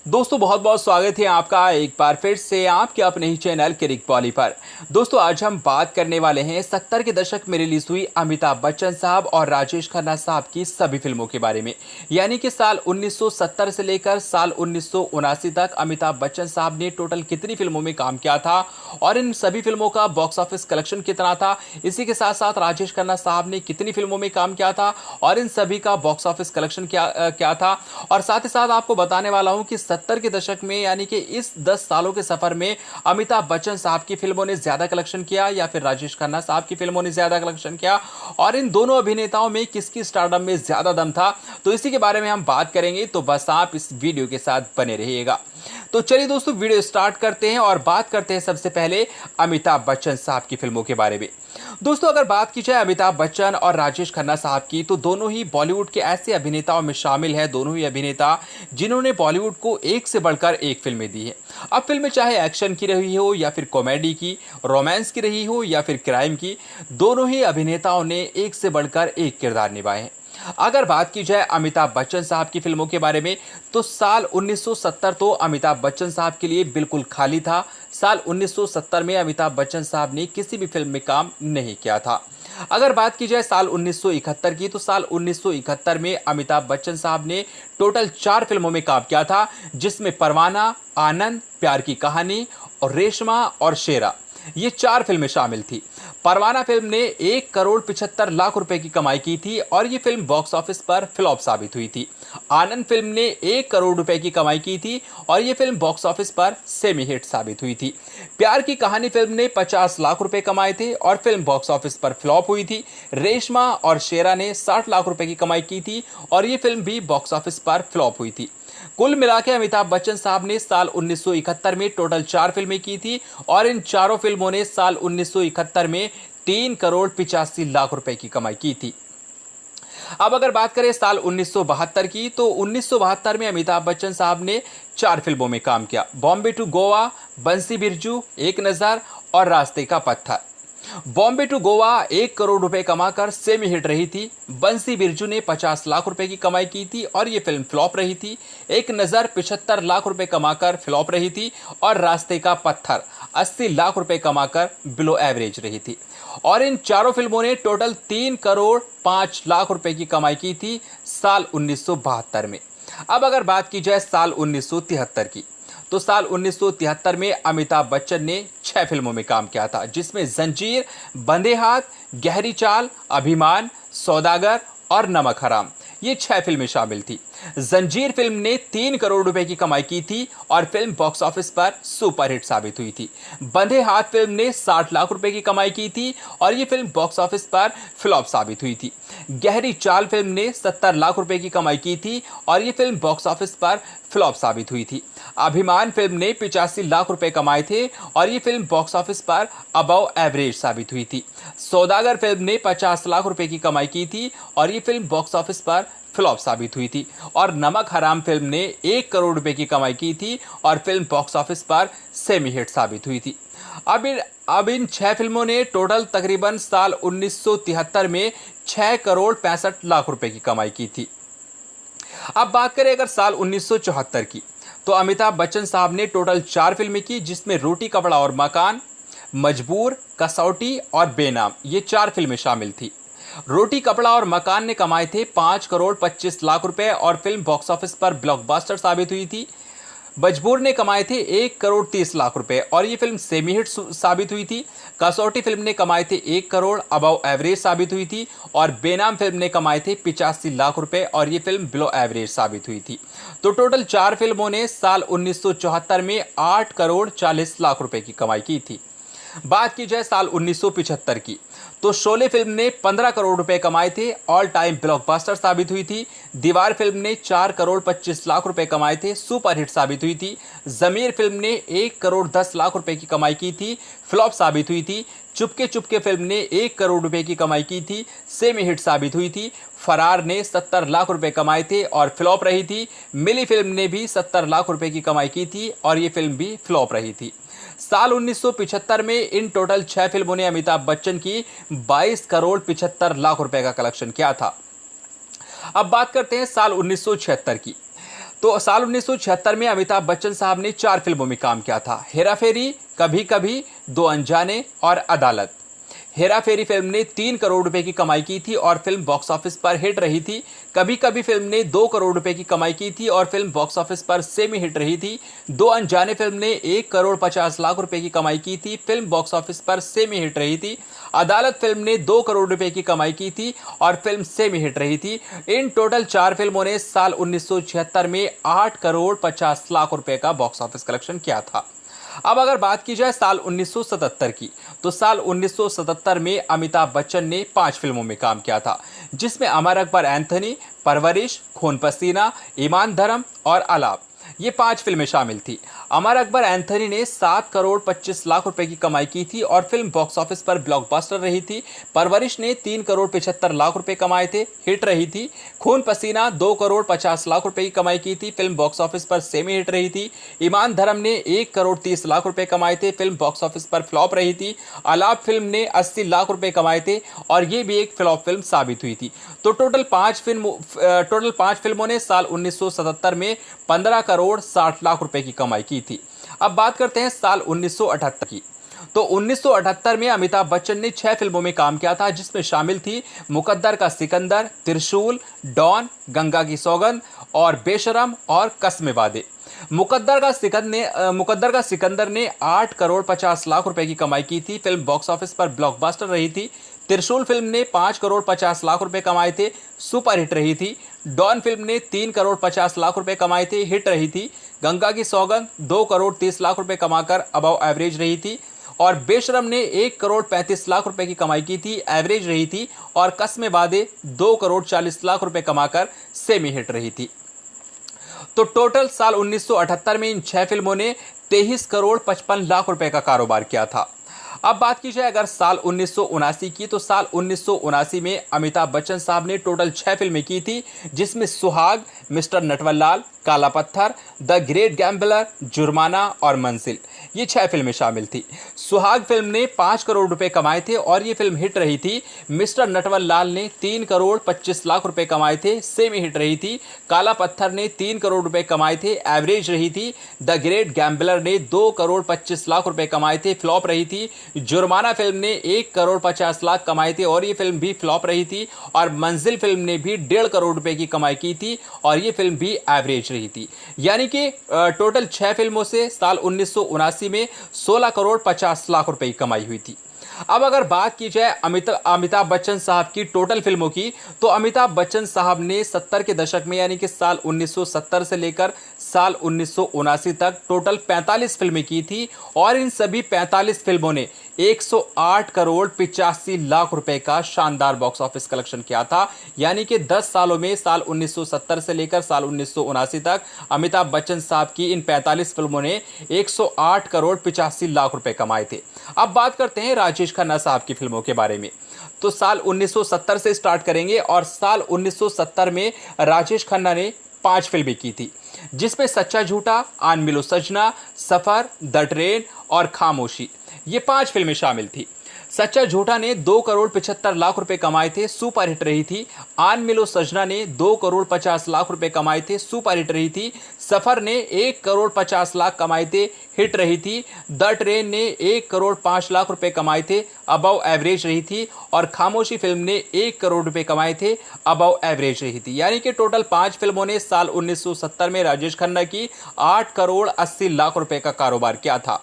दोस्तों बहुत बहुत स्वागत है आपका एक बार फिर से आपके अपने ही चैनल किरिक पॉली पर। दोस्तों आज हम बात करने वाले हैं 70 के दशक में रिलीज हुई अमिताभ बच्चन साहब और राजेश खन्ना साहब की सभी फिल्मों के बारे में। यानी कि साल 1970 से लेकर साल 1979 तक अमिताभ बच्चन साहब ने टोटल कितनी फिल्मों में काम किया था और इन सभी फिल्मों का बॉक्स ऑफिस कलेक्शन कितना था। इसी के साथ साथ राजेश खन्ना साहब ने कितनी फिल्मों में काम किया था और इन सभी का बॉक्स ऑफिस कलेक्शन क्या था। और साथ ही साथ आपको बताने वाला हूं कि 70 के दशक में यानी कि इस 10 सालों के सफर में अमिताभ बच्चन साहब की फिल्मों ने ज्यादा कलेक्शन किया या फिर राजेश खन्ना साहब की फिल्मों ने ज्यादा कलेक्शन किया और इन दोनों अभिनेताओं में किसकी स्टारडम में ज्यादा दम था। तो इसी के बारे में हम बात करेंगे, तो बस आप इस वीडियो के साथ बने रहिएगा। तो चलिए दोस्तों वीडियो स्टार्ट करते हैं और बात करते हैं सबसे पहले अमिताभ बच्चन साहब की फिल्मों के बारे में। दोस्तों अगर बात की जाए अमिताभ बच्चन और राजेश खन्ना साहब की, तो दोनों ही बॉलीवुड के ऐसे अभिनेताओं में शामिल है, दोनों ही अभिनेता जिन्होंने बॉलीवुड को एक से बढ़कर एक फिल्में दी है। अब फिल्में चाहे एक्शन की रही हो या फिर कॉमेडी की, रोमांस की रही हो या फिर क्राइम की, दोनों ही अभिनेताओं ने एक से बढ़कर एक किरदार निभाए हैं। अगर बात की जाए अमिताभ बच्चन साहब की फिल्मों के बारे में, तो साल 1970 तो अमिताभ बच्चन साहब के लिए बिल्कुल खाली था। साल 1970 में अमिताभ बच्चन साहब ने किसी भी फिल्म में काम नहीं किया था। अगर बात की जाए साल 1971 की, तो साल 1971 में अमिताभ बच्चन साहब ने टोटल 4 फिल्मों में काम किया था, जिसमें परवाना, आनंद, प्यार की कहानी और रेशमा और शेरा, ये 4 फिल्में शामिल थी। परवाना फिल्म ने 1,75,00,000 रुपए की कमाई की थी और ये फिल्म बॉक्स ऑफिस पर फ्लॉप साबित हुई थी। आनंद फिल्म ने 1 करोड़ रुपए की कमाई की थी और ये फिल्म बॉक्स ऑफिस पर सेमी हिट साबित हुई थी। प्यार की कहानी फिल्म ने 50 लाख रुपए कमाए थे और फिल्म बॉक्स ऑफिस पर फ्लॉप हुई थी। रेशमा और शेरा ने 60 लाख रुपए की कमाई की थी और ये फिल्म भी बॉक्स ऑफिस पर फ्लॉप हुई थी। कुल मिलाकर अमिताभ बच्चन साहब ने साल 1971 में टोटल 4 फिल्में की थी और इन चारों फिल्मों ने साल 1971 में 3,85,00,000 रुपए की कमाई की थी। अब अगर बात करें साल 1972 की, तो 1972 में अमिताभ बच्चन साहब ने 4 फिल्मों में काम किया। बॉम्बे टू गोवा, बंसी बिरजू, एक नजर और रास्ते का पत्थर। बॉम्बे टू गोवा 1 करोड़ रुपए कमाकर सेमी हिट रही थी। बंसी बिरजू ने 50 लाख रुपए की कमाई की थी और यह फिल्म फ्लॉप रही थी। एक नजर 75 लाख रुपए कमाकर फ्लॉप रही थी और रास्ते का पत्थर 80 लाख रुपए कमाकर बिलो एवरेज रही थी। और इन चारों फिल्मों ने टोटल 3 करोड़ 5 लाख रुपए की कमाई की थी साल 1972 में। अब अगर बात की जाए साल 1973 की, तो साल 1973 में अमिताभ बच्चन ने 6 फिल्मों में काम किया था, जिसमें जंजीर, बंदे हाथ, गहरी चाल, अभिमान, सौदागर और नमक हराम, ये 6 फिल्में शामिल थी। जंजीर फिल्म ने 3 करोड़ रुपए की कमाई की थी और फिल्म बॉक्स ऑफिस पर सुपरहिट साबित हुई थी। बंदे हाथ फिल्म ने 60 लाख रुपए की कमाई की थी और ये फिल्म बॉक्स ऑफिस पर फ्लॉप साबित हुई थी। गहरी चाल फिल्म ने 70 लाख रुपए की कमाई की थी और ये फिल्म बॉक्स ऑफिस पर फ्लॉप साबित हुई थी। अभिमान फिल्म ने 85 लाख रुपए कमाए थे और ये फिल्म बॉक्स ऑफिस पर अबव एवरेज साबित हुई थी। सौदागर फिल्म ने 50 लाख रुपए की कमाई की थी और ये फिल्म बॉक्स ऑफिस पर फ्लॉप साबित हुई थी। और नमक हराम फिल्म ने 1 करोड़ रुपए की कमाई की थी और फिल्म बॉक्स ऑफिस पर सेमी हिट साबित हुई थी। अब इन 6 फिल्मों ने टोटल तकरीबन साल 1973 में 6 करोड़ 65 लाख रुपए की कमाई की थी। अब बात करें अगर साल 1974 की, तो अमिताभ बच्चन साहब ने टोटल 4 फिल्में की, जिसमें रोटी कपड़ा और मकान, मजबूर, कसौटी और बेनाम, ये 4 फिल्में शामिल थी। रोटी कपड़ा और मकान ने कमाए थे 5 करोड़ 25 लाख रुपए और फिल्म बॉक्स ऑफिस पर ब्लॉकबस्टर साबित हुई थी। मजबूर ने कमाए थे 1 करोड़ 30 लाख रुपए और ये फिल्म सेमी हिट साबित हुई थी। कसौटी फिल्म ने कमाए थे 1 करोड़, अबव एवरेज साबित हुई थी। और बेनाम फिल्म ने कमाए थे 85 लाख रुपए और ये फिल्म बिलो एवरेज साबित हुई थी। तो टोटल 4 फिल्मों ने साल 1974 में 8 करोड़ 40 लाख रुपए की कमाई की थी। बात की जाए साल 1975 की, तो शोले फिल्म ने 15 करोड़ रुपए कमाए थे, ऑल टाइम ब्लॉकबस्टर साबित हुई थी। दीवार फिल्म ने 4 करोड़ 25 लाख रुपए कमाए थे, सुपरहिट साबित हुई थी। जमीर फिल्म ने 1 करोड़ 10 लाख रुपए की कमाई की थी, फ्लॉप साबित हुई थी। चुपके चुपके फिल्म ने 1 करोड़ रुपए की कमाई की थी, सेमी हिट साबित हुई थी। फरार ने 70 लाख रुपए कमाए थे और फ्लॉप रही थी। मिली फिल्म ने भी 70 लाख रुपए की कमाई की थी और ये फिल्म भी फ्लॉप रही थी। साल 1975 में इन टोटल 6 फिल्मों ने अमिताभ बच्चन की 22 करोड़ 75 लाख रुपए का कलेक्शन किया था। अब बात करते हैं साल 1976 की। तो साल 1976 में अमिताभ बच्चन साहब ने 4 फिल्मों में काम किया था। हेरा फेरी, कभी कभी, दो अनजाने और अदालत। हेरा फेरी फिल्म ने 3 करोड़ रुपए की कमाई की थी और फिल्म बॉक्स ऑफिस पर हिट रही थी। कभी कभी फिल्म ने 2 करोड़ रुपए की कमाई की थी और फिल्म बॉक्स ऑफिस पर सेमी हिट रही थी। दो अनजाने फिल्म ने 1 करोड़ 50 लाख रुपए की कमाई की थी, फिल्म बॉक्स ऑफिस पर सेमी हिट रही थी। अदालत फिल्म ने 2 करोड़ रुपए की कमाई की थी और फिल्म सेमी हिट रही थी। इन टोटल 4 फिल्मों ने साल 1976 में 8 करोड़ 50 लाख रुपए का बॉक्स ऑफिस कलेक्शन किया था। अब अगर बात की जाए साल 1977 की, तो साल 1977 में अमिताभ बच्चन ने 5 फिल्मों में काम किया था, जिसमें अमर अकबर एंथनी, परवरिश, खून पसीना, ईमान धर्म और अलाप, ये 5 फिल्में शामिल थी। अमर अकबर एंथनी ने 7 करोड़ 25 लाख रुपए की कमाई की थी और फिल्म बॉक्स ऑफिस पर ब्लॉकबस्टर रही थी। परवरिश ने 3 करोड़ 75 लाख रुपए कमाए थे, हिट रही थी। खून पसीना 2 करोड़ 50 लाख रुपए की कमाई की थी, फिल्म बॉक्स ऑफिस पर सेमी हिट रही थी। ईमान धर्म ने 1 करोड़ 30 लाख रुपए कमाए थे, फिल्म बॉक्स ऑफिस पर फ्लॉप रही थी। अलाप फिल्म ने 80 लाख रुपए कमाए थे और ये भी एक फ्लॉप फिल्म साबित हुई थी। तो टोटल 5 फिल्मों ने साल 1977 में 15 करोड़ 60 लाख रुपए की कमाई की थी। अब बात करते हैं साल 1978 की। तो 1978 में अमिताभ बच्चन ने 6 फिल्मों में काम किया था, जिसमें शामिल थी मुकद्दर का सिकंदर, त्रिशूल, डॉन, गंगा की सौगंध और बेशरम और कसमे वादे। मुकद्दर का सिकंदर ने 8 करोड़ 50 लाख रुपए की कमाई की थी, फिल्म बॉक्स ऑफिस पर ब्लॉकबस्टर रही थी। त्रिशूल फिल्म ने 5 करोड़ 50 लाख रुपए कमाए थे, सुपर हिट रही थी। डॉन फिल्म ने 3 करोड़ 50 लाख रुपए कमाए थे, हिट रही थी। गंगा की सौगंध 2 करोड़ 30 लाख रुपए कमाकर अबव एवरेज रही थी और बेशरम ने 1 करोड़ 35 लाख रुपए की कमाई की थी, एवरेज रही थी। और कसमे वादे 2 करोड़ 40 लाख रुपए कमाकर सेमी हिट रही थी। तो टोटल साल 1978 में इन 6 फिल्मों ने 23 करोड़ 55 लाख रुपए का कारोबार किया था। अब बात की जाए अगर साल 1979 की, तो साल 1979 में अमिताभ बच्चन साहब ने टोटल 6 फिल्में की थी, जिसमें सुहाग, मिस्टर नटवरलाल, काला पत्थर, द ग्रेट गैम्बलर, जुर्माना और मंजिल, ये 6 फिल्में शामिल थी। सुहाग फिल्म ने 5 करोड़ रुपए कमाए थे और ये फिल्म हिट रही थी। मिस्टर नटवरलाल ने 3 करोड़ 25 लाख रुपए कमाए थे, सेमी हिट रही थी। काला पत्थर ने 3 करोड़ रुपए कमाए थे, एवरेज रही थी। द ग्रेट गैम्बलर ने 2 करोड़ 25 लाख रुपए कमाए थे, फ्लॉप रही थी। जुर्माना फिल्म ने 1 करोड़ 50 लाख कमाए थे और ये फिल्म भी फ्लॉप रही थी। और मंजिल फिल्म ने भी 1.5 करोड़ रुपए की कमाई की थी और ये फिल्म भी एवरेज रही थी। यानी कि टोटल 6 फिल्मों से साल 1979 में 16 करोड़ 50 लाख रुपए की कमाई हुई थी। अब अगर बात की जाए अमिताभ बच्चन साहब की टोटल फिल्मों की, तो अमिताभ बच्चन साहब ने 70 के दशक में यानी कि साल 1970 से लेकर साल 1979 तक टोटल 45 फिल्में की थी और इन सभी 45 फिल्मों ने 108 करोड़ 85 लाख रुपए का शानदार बॉक्स ऑफिस कलेक्शन किया था। यानी कि 10 सालों में साल 1970 से लेकर साल 1979 तक अमिताभ बच्चन साहब की इन 45 फिल्मों ने 108 करोड़ 85 लाख रुपए कमाए थे। अब बात करते हैं राजेश खन्ना साहब की फिल्मों के बारे में। तो साल 1970 से स्टार्ट करेंगे और साल 1970 में राजेश खन्ना ने 5 फिल्में की थी, जिसमें सच्चा झूठा, आन मिलो सजना, सफर, द ट्रेन और खामोशी, ये 5 फिल्में शामिल थी। सच्चा झूठा ने 2 करोड़ 75 लाख रुपए कमाए थे, सुपर हिट रही थी। आन मिलो सजना ने 2 करोड़ 50 लाख रुपए कमाए थे, सुपर हिट रही थी। सफर ने 1 करोड़ 50 लाख कमाए थे, हिट रही थी। द ट्रेन ने 1 करोड़ 5 लाख रुपए कमाए थे, अबव एवरेज रही थी। और खामोशी फिल्म ने 1 करोड़ रुपए कमाए थे, अबव एवरेज रही थी। यानी कि टोटल 5 फिल्मों ने साल 1970 में राजेश खन्ना की 8 करोड़ 80 लाख रुपए का कारोबार किया था।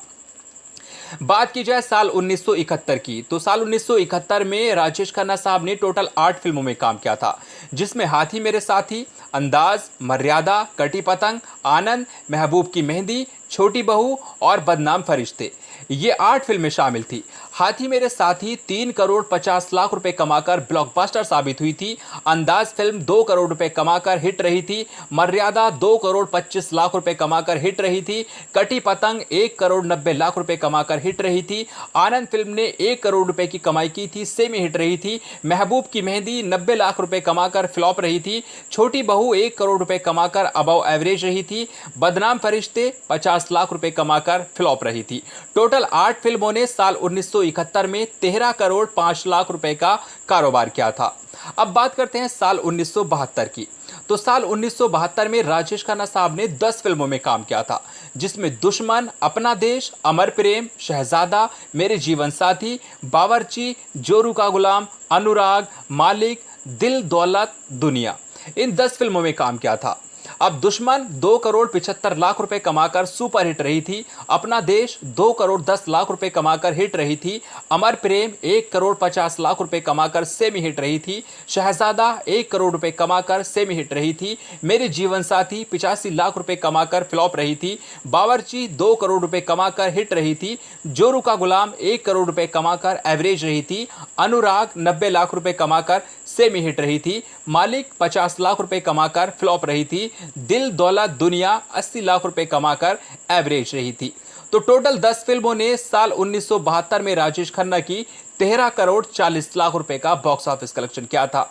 बात की जाए साल 1971 की, तो साल 1971 में राजेश खन्ना साहब ने टोटल 8 फिल्मों में काम किया था, जिसमें हाथी मेरे साथी, अंदाज, मर्यादा, कटी पतंग, आनंद, महबूब की मेहंदी, छोटी बहू और बदनाम फरिश्ते, ये 8 फिल्में शामिल थी। हाथी मेरे साथी 3 करोड़ 50 लाख रुपए कमाकर ब्लॉकबस्टर साबित हुई थी। अंदाज फिल्म 2 करोड़ रुपए कमाकर हिट रही थी। मर्यादा 2 करोड़ 25 लाख रुपए कमाकर हिट रही थी। कटी पतंग 1 करोड़ 90 लाख रुपए कमाकर हिट रही थी। आनंद फिल्म ने 1 करोड़ रुपए की कमाई की थी, सेमी हिट रही थी। महबूब की मेहंदी 90 लाख रुपए कमाकर फ्लॉप रही थी। छोटी बहू 1 करोड़ रुपए कमाकर अबव एवरेज रही थी। बदनाम फरिश्ते 50 लाख रुपए कमाकर फ्लॉप रही थी। टोटल 8 फिल्मों ने साल 1971 में 13 करोड़ 5 लाख रुपए का कारोबार किया था। अब बात करते हैं साल 1972 की। तो साल 1972 में राजेश खन्ना साहब ने 10 फिल्मों में काम किया था, जिसमें दुश्मन, अपना देश, अमर प्रेम, शहजादा, मेरे जीवन साथी, बावर्ची, जोरू का गुलाम, अनुराग, मालिक, दिल दौलत दुनिया, इन 10 फिल्मों में काम किया था। अब दुश्मन 2 करोड़ 75 लाख रुपए कमाकर सुपर हिट रही थी, अपना देश 2 करोड़ 10 लाख रुपए कमाकर हिट रही थी, अमर प्रेम 1 करोड़ 50 लाख रुपए कमाकर सेमी हिट रही थी, शहजादा 1 करोड़ रुपए कमाकर सेमी हिट रही थी, मेरे जीवन साथी 85 लाख रुपए कमाकर फ्लॉप रही थी, बावर्ची 2 करोड़ रुपए कमाकर हिट रही थी, जोरू का गुलाम 1 करोड़ रुपए कमाकर एवरेज रही थी, अनुराग 90 लाख रुपए कमाकर सेमी हिट रही थी, मालिक 50 लाख रुपए कमाकर फ्लॉप रही थी, दिल दौलत दुनिया 80 लाख रुपए कमाकर एवरेज रही थी। तो टोटल 10 फिल्मों ने साल 1972 में राजेश खन्ना की 13 करोड़ 40 लाख रुपए का बॉक्स ऑफिस कलेक्शन किया था।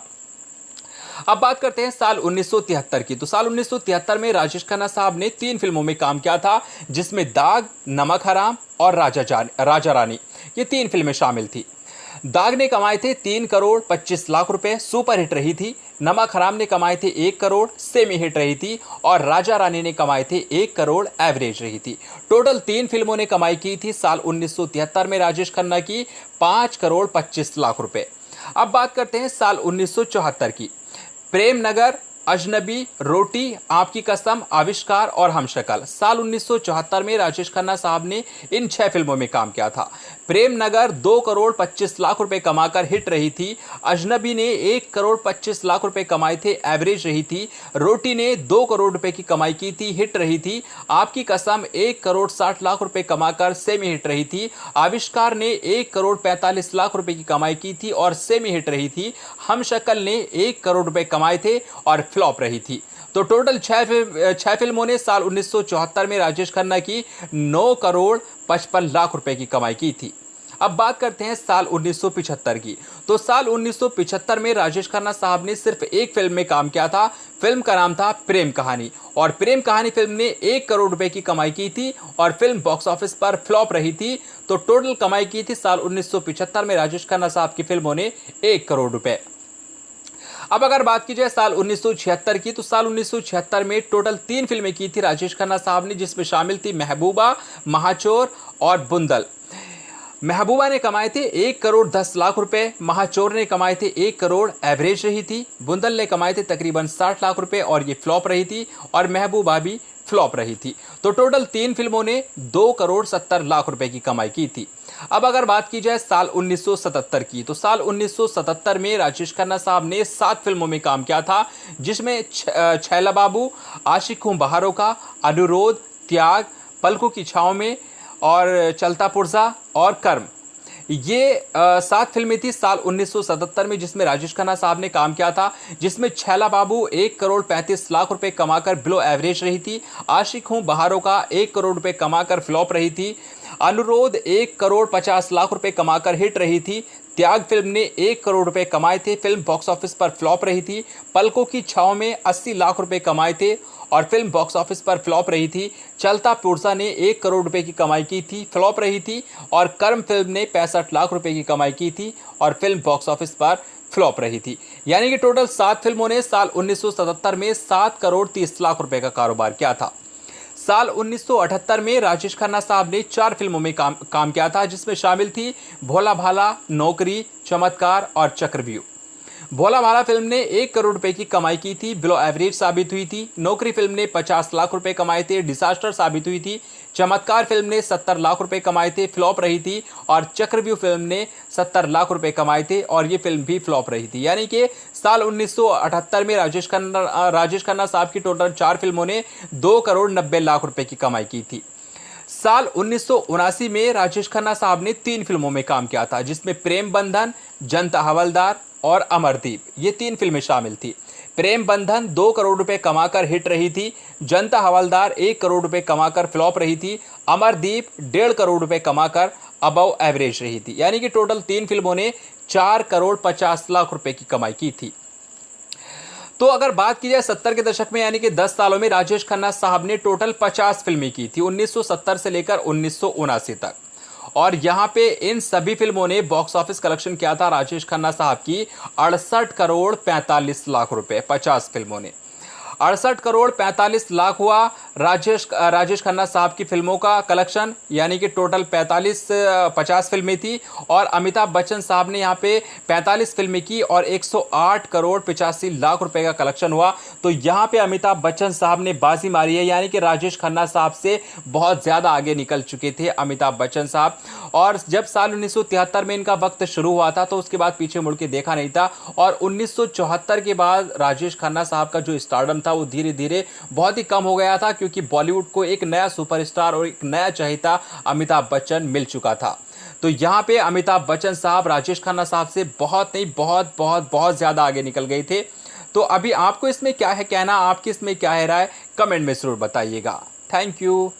अब बात करते हैं साल 1973 की। तो साल 1973 में राजेश खन्ना साहब ने 3 फिल्मों में काम किया था, जिसमें दाग, नमक हराम और राजा रानी, ये 3 फिल्में शामिल थी। दाग ने कमाए थे 3 करोड़ 25 लाख रुपए, सुपर हिट रही थी। नमक हराम ने कमाए थे 1 करोड़, सेमी हिट रही थी। और राजा रानी ने कमाए थे 1 करोड़, एवरेज रही थी। टोटल 3 फिल्मों ने कमाई की थी साल 1973 में राजेश खन्ना की 5 करोड़ 25 लाख रुपए। अब बात करते हैं साल 1974 की। प्रेम नगर, अजनबी, रोटी, आपकी कसम, आविष्कार और हमशक्ल, साल 1974 में राजेश खन्ना साहब ने इन 6 फिल्मों में काम किया था। प्रेम नगर 2 करोड़ 25 लाख रुपए कमाकर हिट रही थी। अजनबी ने 1 करोड़ 25 लाख रुपए कमाए थे, एवरेज रही थी। रोटी ने 2 करोड़ रुपए की कमाई की थी, हिट रही थी। आपकी कसम 1 करोड़ 60 लाख रुपए कमाकर सेमी हिट रही थी। आविष्कार ने 1 करोड़ 45 लाख रुपए की कमाई की थी और सेमी हिट रही थी। हमशक्ल ने 1 करोड़ रुपए कमाए थे और फ्लॉप रही थी। तो टोटल 6 फिल्मों ने साल 1974 में राजेश खन्ना की 9 करोड़ 55 लाख रुपए की कमाई की थी। अब बात करते हैं साल 1975 की। तो साल 1975 में राजेश खन्ना साहब ने सिर्फ एक फिल्म में काम किया था। फिल्म का नाम था प्रेम कहानी, और प्रेम कहानी फिल्म ने 1 करोड़ रुपए की कमाई की थी और फिल्म बॉक्स ऑफिस पर फ्लॉप रही थी। तो टोटल कमाई की थी साल 1975 में राजेश खन्ना साहब की फिल्मों ने 1 करोड़ रुपए। अब अगर बात की जाए साल 1976 की, तो साल 1976 में टोटल 3 फिल्में की थी राजेश खन्ना साहब ने, जिसमें शामिल थी महबूबा, महाचोर और बुंदल। महबूबा ने कमाए थे 1 करोड़ 10 लाख रुपए, महाचोर ने कमाए थे 1 करोड़, एवरेज रही थी। बुंदल ने कमाए थे तकरीबन 60 लाख रुपए और ये फ्लॉप रही थी, और महबूबा भी फ्लॉप रही थी। तो टोटल 3 फिल्मों ने 2 करोड़ 70 लाख रुपए की कमाई की थी। अब अगर बात की जाए साल 1977 की, तो साल 1977 में राजेश खन्ना साहब ने 7 फिल्मों में काम किया था, जिसमें छैला बाबू, आशिक हूं बहारों का, अनुरोध, त्याग, पलकों की छांव में और चलता पुर्जा और कर्म, ये 7 फिल्में थी साल 1977 में जिसमें राजेश खन्ना साहब ने काम किया था। जिसमें छैला बाबू 1 करोड़ 35 लाख रुपए कमाकर बिलो एवरेज रही थी। आशिक हूं बहारों का 1 करोड़ रुपए कमाकर फ्लॉप रही थी। अनुरोध 1 करोड़ 50 लाख रुपए कमाकर हिट रही थी। त्याग फिल्म ने 1 करोड़ रुपए कमाए थे, फिल्म बॉक्स ऑफिस पर फ्लॉप रही थी। पलकों की छांव में 80 लाख रुपए कमाए थे और फिल्म बॉक्स ऑफिस पर फ्लॉप रही थी। चलता पुर्जा ने 1 करोड़ रुपए की कमाई की थी, फ्लॉप रही थी। और कर्म फिल्म ने 65 लाख रुपए की कमाई की थी और फिल्म बॉक्स ऑफिस पर फ्लॉप रही थी। यानी कि टोटल 7 फिल्मों ने साल 1977 में 7 करोड़ 30 लाख रुपए का कारोबार किया था। साल 1978 में राजेश खन्ना साहब ने 4 फिल्मों में काम किया था, जिसमें शामिल थी भोला भाला, नौकरी, चमत्कार और चक्रव्यूह। भोला भाला फिल्म ने 1 करोड़ रुपए की कमाई की थी, बिलो एवरेज साबित हुई थी। नौकरी फिल्म ने 50 लाख रुपए कमाए थे, डिजास्टर साबित हुई थी। चमत्कार फिल्म ने 70 लाख रुपए कमाए थे, फ्लॉप रही थी। और चक्रव्यूह फिल्म ने 70 लाख रुपए कमाए थे और ये फिल्म भी फ्लॉप रही थी। यानी कि साल 1978 में राजेश खन्ना साहब की टोटल 4 फिल्मों ने 2 करोड़ 90 लाख रुपए की कमाई की थी। साल 1979 में राजेश खन्ना साहब ने 3 फिल्मों में काम किया था, जिसमें प्रेम बंधन, जनता हवलदार और अमरदीप, ये 3 फिल्में शामिल थी। प्रेम बंधन 2 करोड़ रुपए कमाकर हिट रही थी। जनता हवलदार 1 करोड़ रुपए कमाकर फ्लॉप रही थी। अमरदीप 1.5 करोड़ रुपए कमाकर अबव एवरेज रही थी। यानी कि टोटल 3 फिल्मों ने 4 करोड़ 50 लाख रुपए की कमाई की थी। तो अगर बात की जाए 70 के दशक में, यानी कि 10 सालों में राजेश खन्ना साहब ने टोटल 50 फिल्में की थी, 1970 से लेकर 1979 तक। और यहां पे इन सभी फिल्मों ने बॉक्स ऑफिस कलेक्शन किया था राजेश खन्ना साहब की 68 करोड़ 45 लाख रुपए 50 फिल्मों ने। 68 करोड़ 45 लाख हुआ राजेश खन्ना साहब की फिल्मों का कलेक्शन, यानी कि टोटल 50 फिल्में थी और अमिताभ बच्चन साहब ने यहाँ पे 45 फिल्में की और 108 करोड़ 85 लाख रुपए का कलेक्शन हुआ। तो यहाँ पे अमिताभ बच्चन साहब ने बाजी मारी है, यानी कि राजेश खन्ना साहब से बहुत ज्यादा आगे निकल चुके थे अमिताभ बच्चन साहब। और जब साल 1973 में इनका वक्त शुरू हुआ था तो उसके बाद पीछे मुड़ के देखा नहीं था और 1974 के बाद राजेश खन्ना साहब का जो स्टारडम था वो धीरे धीरे बहुत ही कम हो गया था, क्योंकि बॉलीवुड को एक नया सुपरस्टार और एक नया चहेता अमिताभ बच्चन मिल चुका था। तो यहाँ पे अमिताभ बच्चन साहब राजेश खन्ना साहब से बहुत नहीं बहुत बहुत बहुत ज्यादा आगे निकल गए थे। तो अभी आपको इसमें क्या है कहना, आपकी इसमें क्या है राय, कमेंट में जरूर बताइएगा। Thank you.